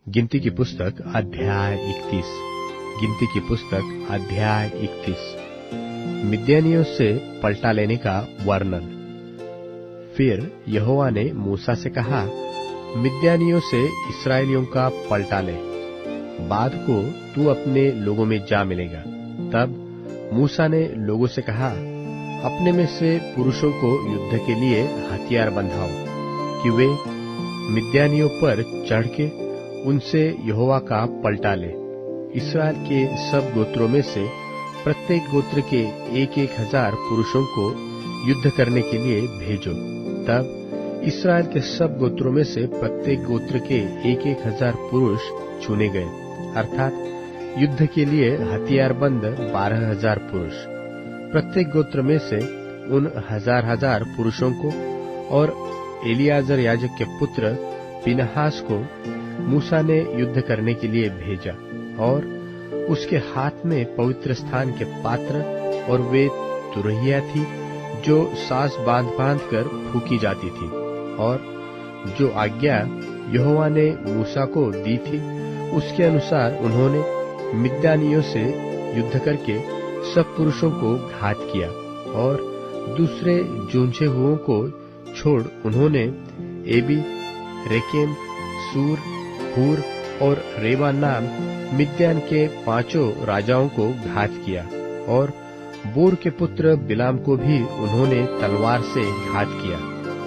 गिनती की पुस्तक अध्याय 31। गिनती की पुस्तक अध्याय 31। मिद्यानियों से पलटा लेने का वर्णन। फिर यहोवा ने मूसा से कहा, मिद्यानियों से इस्राएलियों का पलटा ले, बाद को तू अपने लोगों में जा मिलेगा। तब मूसा ने लोगों से कहा, अपने में से पुरुषों को युद्ध के लिए हथियार बंधाओ कि वे मिद्यानियों पर चढ़ के उनसे यहोवा का पलटा ले। इस्राएल के सब गोत्रों में से प्रत्येक गोत्र के 1,000 पुरुषों को युद्ध करने के लिए भेजो। तब इस्राएल के सब गोत्रों में से प्रत्येक गोत्र के 1,000 पुरुष चुने गए, अर्थात युद्ध के लिए हथियारबंद 12,000 पुरुष। प्रत्येक गोत्र में से उन 1,000 पुरुषों को और एलियाजर याजक के पुत्र पिनहास को मूसा ने युद्ध करने के लिए भेजा, और उसके हाथ में पवित्र स्थान के पात्र और वे तुरहिया थी जो सास बांध बांध कर फूकी जाती थी। और जो आज्ञा यहोवा ने मूसा को दी थी उसके अनुसार उन्होंने मिद्यानियों से युद्ध करके सब पुरुषों को घात किया, और दूसरे जूझे हुओं को छोड़ उन्होंने एबी, रेकेम, सूर, हूर और रेबा नाम मिद्यान के 5 राजाओं को घात किया, और बोर के पुत्र बिलाम को भी उन्होंने तलवार से घात किया।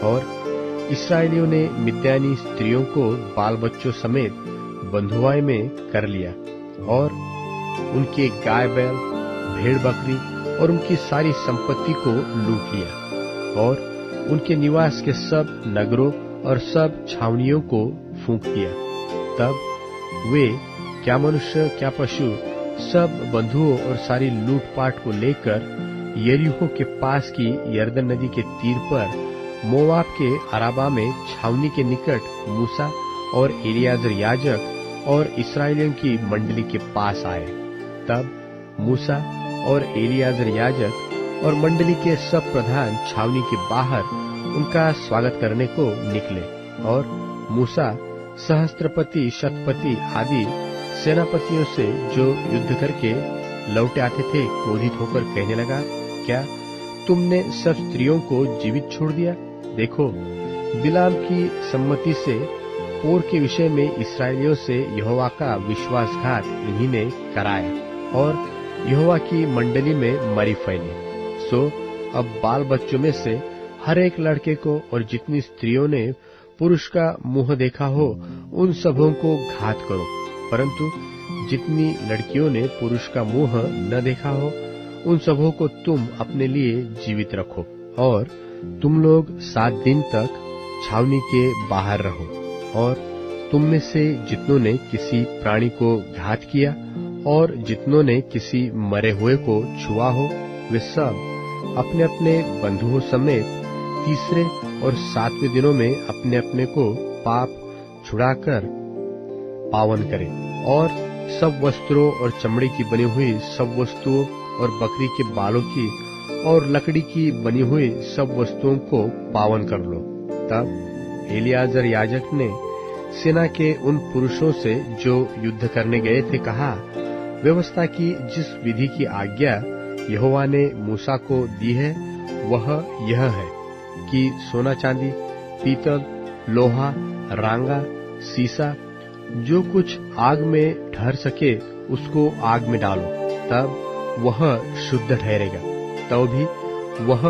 और इस्राएलियों ने मिद्यानी स्त्रियों को बाल बच्चों समेत बंधुआई में कर लिया, और उनके गाय बैल, भेड़ बकरी और उनकी सारी संपत्ति को लूट लिया, और उनके निवास के सब नगरों और सब छावनियों को फूंक दिया। तब वे क्या मनुष्य क्या पशु सब बंधुओं और सारी लूटपाट को लेकर यरीहो के पास की यरदन नदी के तीर पर मोवाब के अराबा में छावनी के निकट मूसा और एलियाजर याजक और इस्राएलियों की मंडली के पास आए। तब मूसा और एलियाजर याजक और मंडली के सब प्रधान छावनी के बाहर उनका स्वागत करने को निकले, और मूसा सहस्त्रपति, शतपति आदि सेनापतियों से जो युद्ध करके लौटे आते थे क्रोधित होकर कहने लगा, क्या तुमने सब स्त्रियों को जीवित छोड़ दिया? देखो, बिलाम की सम्मति से पोर के विषय में इस्राएलियों से यहोवा का विश्वासघात इन्हीं ने कराया, और यहोवा की मंडली में मरी फैली। सो अब बाल बच्चों में से हर एक लड़के को और जितनी स्त्रियों ने पुरुष का मुंह देखा हो उन सबों को घात करो, परंतु जितनी लड़कियों ने पुरुष का मुंह न देखा हो उन सबों को तुम अपने लिए जीवित रखो, और तुम लोग 7 दिन तक छावनी के बाहर रहो। और तुम में से जितनों ने किसी प्राणी को घात किया और जितनों ने किसी मरे हुए को छुआ हो, वे सब अपने अपने बंधुओं समेत तीसरे और 7वें दिनों में अपने अपने को पाप छुड़ाकर पावन करें, और सब वस्त्रों और चमड़े की बनी हुई सब वस्तुओं और बकरी के बालों की और लकड़ी की बनी हुई सब वस्तुओं को पावन कर लो। तब एलियाजर याजक ने सेना के उन पुरुषों से जो युद्ध करने गए थे कहा, व्यवस्था की जिस विधि की आज्ञा यहोवा ने मूसा को दी है वह यह है कि सोना चांदी, पीतल, लोहा, रांगा, सीसा जो कुछ आग में ठहर सके उसको आग में डालो, तब वह शुद्ध ठहरेगा। तो भी वह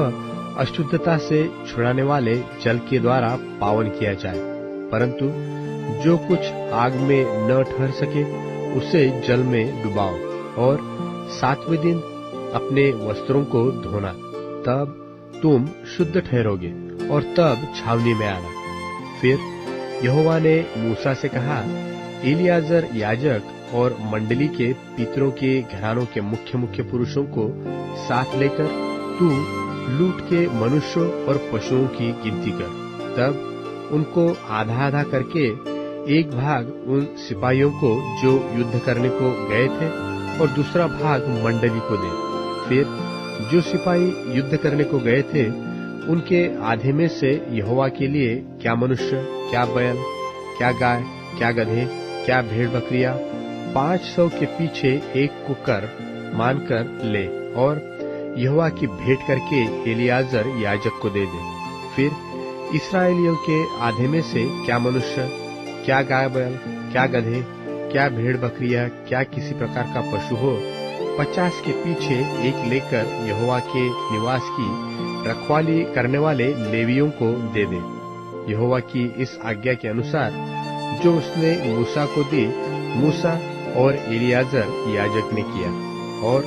अशुद्धता से छुड़ाने वाले जल के द्वारा पावन किया जाए, परंतु जो कुछ आग में न ठहर सके उसे जल में डुबाओ, और 7वें दिन अपने वस्त्रों को धोना, तब तुम शुद्ध ठहरोगे, और तब छावनी में आना। फिर यहोवा ने मूसा से कहा, एलियाजर याजक और मंडली के पितरों के घरानों के मुख्य मुख्य पुरुषों को साथ लेकर तू लूट के मनुष्यों और पशुओं की गिनती कर। तब उनको आधा आधा करके एक भाग उन सिपाहियों को जो युद्ध करने को गए थे और दूसरा भाग मंडली को दे। फिर जो सिपाही युद्ध करने को गए थे उनके आधे में से यहोवा के लिए क्या मनुष्य, क्या बैल, क्या गाय, क्या गधे, क्या भेड़ बकरियां 500 के पीछे एक को कर मानकर ले और यहोवा की भेंट करके एलियाजर याजक को दे दे। फिर इस्राएलियों के आधे में से क्या मनुष्य, क्या गाय बैल, क्या गधे, क्या भेड़ बकरियां, क्या किसी प्रकार का पशु हो, 50 के पीछे एक लेकर यहोवा के निवास की रखवाली करने वाले लेवियों को दे दे। यहोवा की इस आज्ञा के अनुसार जो उसने मूसा को दी, मूसा और एलियाजर याजक ने किया। और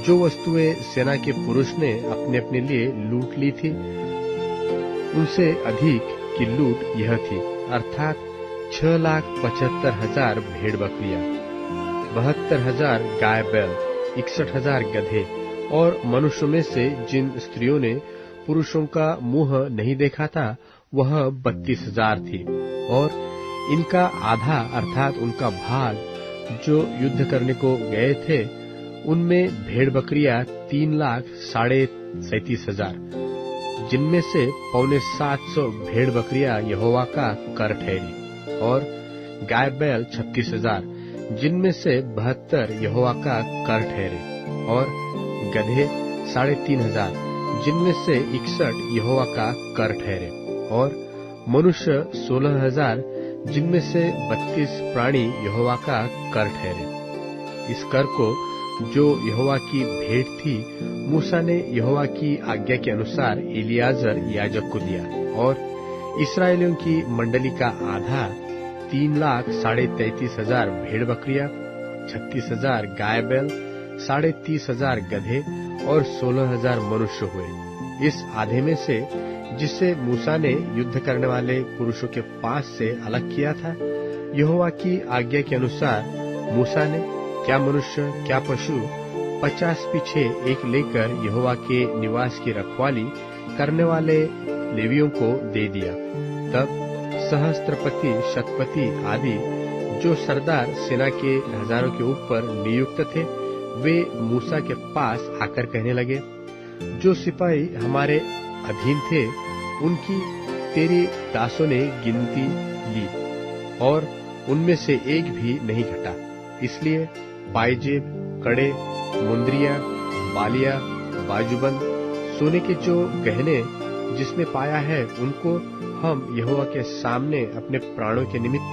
जो वस्तुएं सेना के पुरुष ने अपने अपने लिए लूट ली थी, उनसे अधिक की लूट यह थी, अर्थात 6,75,000 भेड़ बकरियां, 72,000 गाय बैल, 61,000 गधे, और मनुष्यों में से जिन स्त्रियों ने पुरुषों का मुंह नहीं देखा था वह 32,000 थी। और इनका आधा अर्थात उनका भाग जो युद्ध करने को गए थे, उनमें भेड़ बकरियां 3,37,500, जिनमें से 750 भेड़ बकरियां यहोवा का कर ठहरी, और गाय बैल 36,000, जिनमें से 72 यहोवा का कर ठहरे, और गधे 3,500, जिनमें से 61 यहोवा का कर ठहरे, और मनुष्य 16,000, जिनमें से 32 प्राणी यहोवा का कर ठहरे। इस कर को जो यहोवा की भेंट थी, मूसा ने यहोवा की आज्ञा के अनुसार एलियाजर याजक को दिया, और इस्राएलियों की मंडली का आधा 3,33,000 भेड़ बकरियां, 36,000 गाय बैल, 30,500 गधे और 16,000 मनुष्य हुए। इस आधे में से जिसे मूसा ने युद्ध करने वाले पुरुषों के पास से अलग किया था, यहोवा की आज्ञा के अनुसार मूसा ने क्या मनुष्य, क्या पशु, 50 पीछे एक लेकर यहोवा के निवास की रखवाली करने वाले लेवियों को दे दिया। तब सहस्त्रपति, शतपति आदि जो सरदार सेना के हजारों के ऊपर नियुक्त थे, वे मूसा के पास आकर कहने लगे, जो सिपाही हमारे अधीन थे उनकी तेरे दासों ने गिनती ली और उनमें से एक भी नहीं घटा। इसलिए पायजेब, कड़े, मुंदरियां, बालियां, बाजूबंद, सोने के जो गहने जिसने पाया है, उनको हम यहोवा के सामने अपने प्राणों के निमित्त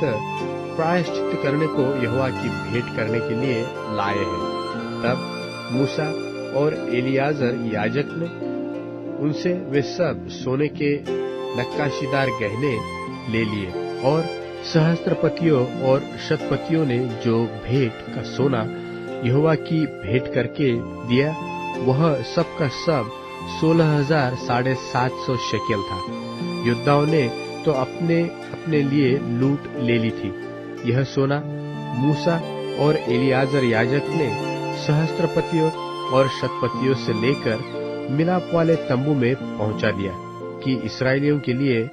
प्रायश्चित करने को यहोवा की भेंट करने के लिए लाए हैं। तब मूसा और एलियाजर याजक ने उनसे वे सब सोने के नक्काशीदार गहने ले लिए, और सहस्त्रपतियों और शतपतियों ने जो भेंट का सोना यहोवा की भेंट करके दिया, वह सब का सब 16,750 शेकेल था। योद्धाओं ने तो अपने अपने लिए लूट ले ली थी। यह सोना मूसा और एलियाजर याजक ने सहस्त्रपतियों और शतपतियों से लेकर मिलाप वाले तंबू में पहुंचा दिया कि इस्राएलियों के लिए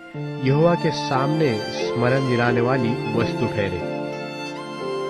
यहोवा के सामने स्मरण दिलाने वाली वस्तु ठहरे।